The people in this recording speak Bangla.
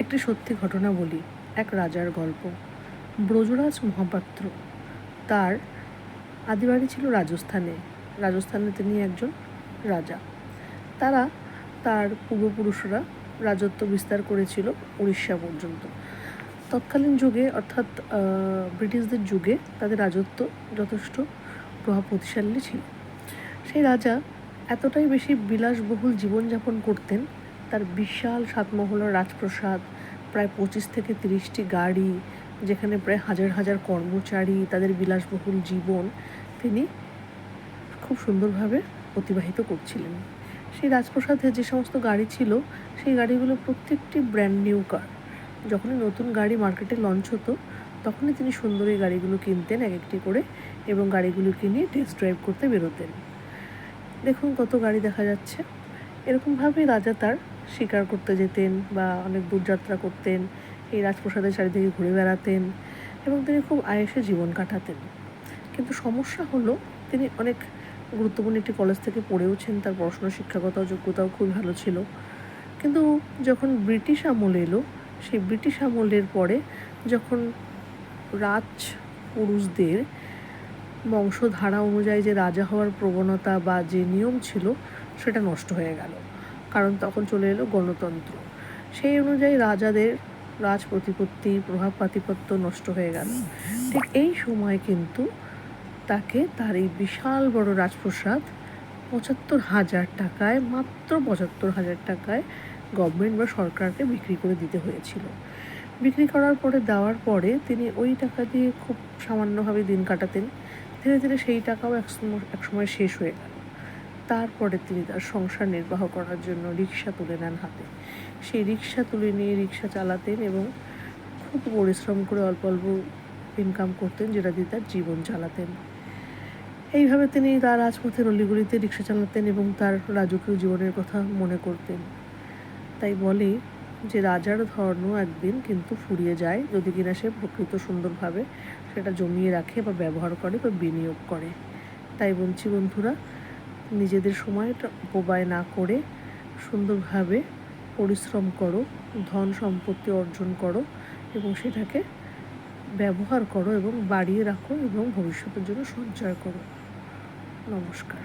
একটি সত্যি ঘটনা বলি। এক রাজার গল্প। ব্রজরাজ মহাপাত্র, তার আদিবাড়ি ছিল রাজস্থানে। রাজস্থানে তিনি একজন রাজা। তার পূর্বপুরুষরা রাজত্ব বিস্তার করেছিল উড়িষ্যা পর্যন্ত। তৎকালীন যুগে অর্থাৎ ব্রিটিশদের যুগে তাদের রাজত্ব যথেষ্ট প্রভাব প্রতিষ্ঠালী ছিল। সেই রাজা এতটাই বেশি বিলাসবহুল জীবনযাপন করতেন, তার বিশাল সাতমহলার রাজপ্রাসাদ, প্রায় 25 থেকে 30টি গাড়ি, যেখানে প্রায় হাজার হাজার কর্মচারী, তাদের বিলাসবহুল জীবন তিনি খুব সুন্দরভাবে অতিবাহিত করছিলেন। সেই রাজপ্রাসাদে যে সমস্ত গাড়ি ছিল, সেই গাড়িগুলো প্রত্যেকটি ব্র্যান্ড নিউ কার। যখনই নতুন গাড়ি মার্কেটে লঞ্চ হতো, তখনই তিনি সুন্দর এই গাড়িগুলো কিনতেন এক একটি করে, এবং গাড়িগুলোকে নিয়ে টেস্ট ড্রাইভ করতে বেরোতেন। দেখুন কত গাড়ি দেখা যাচ্ছে। এরকমভাবেই রাজা তার শিকার করতে যেতেন বা অনেক দূরযাত্রা করতেন, এই রাজপ্রাসাদের চারিদিকে ঘুরে বেড়াতেন এবং তিনি খুব আয়েসে জীবন কাটাতেন। কিন্তু সমস্যা হলো, তিনি অনেক গুরুত্বপূর্ণ একটি কলেজ থেকে পড়েওছেন, তার পড়াশোনার শিক্ষাগত যোগ্যতাও খুবই ভালো ছিল। কিন্তু যখন ব্রিটিশ আমল এলো, সেই ব্রিটিশ আমলের পরে যখন রাজপুরুষদের বংশধারা অনুযায়ী যে রাজা হওয়ার প্রবণতা বা যে নিয়ম ছিল, সেটা নষ্ট হয়ে গেল। কারণ তখন চলে এলো গণতন্ত্র। সেই অনুযায়ী রাজাদের রাজ প্রতিপত্তি, প্রভাব পাতিপত্য নষ্ট হয়ে গেল। ঠিক এই সময় কিন্তু তাকে তার এই বিশাল বড় রাজপ্রাসাদ 75,000 টাকায়, মাত্র 75,000 টাকায় গভর্নমেন্ট বা সরকারকে বিক্রি করে দিতে হয়েছিল। বিক্রি করার পরে, দেওয়ার পরে তিনি ওই টাকা দিয়ে খুব সামান্যভাবে দিন কাটাতেন। ধীরে ধীরে সেই টাকাও একসময় শেষ হয়ে গেল। তারপরে তিনি তার সংসার নির্বাহ করার জন্য রিক্সা তুলে নেন হাতে। সেই রিক্সা তুলে নিয়ে রিক্সা চালাতেন এবং খুব পরিশ্রম করে অল্প অল্প ইনকাম করতেন, যেটা দিয়ে তার জীবন চালাতেন। এইভাবে তিনি তার রাজপথের অলিগলিতে রিক্সা চালাতেন এবং তার রাজকীয় জীবনের কথা মনে করতেন। তাই বলে যে রাজার ধর্ম একদিন কিন্তু ফুরিয়ে যায়, যদি কিনা সে প্রকৃত সুন্দরভাবে সেটা জমিয়ে রাখে বা ব্যবহার করে বা বিনিয়োগ করে। তাই বলছি বন্ধুরা, নিজেদের সময়টা অপব্যয় না করে সুন্দরভাবে পরিশ্রম করো, ধন সম্পত্তি অর্জন করো এবং সেটাকে ব্যবহার করো এবং বাড়িয়ে রাখো এবং ভবিষ্যতের জন্য সঞ্চয় করো। নমস্কার।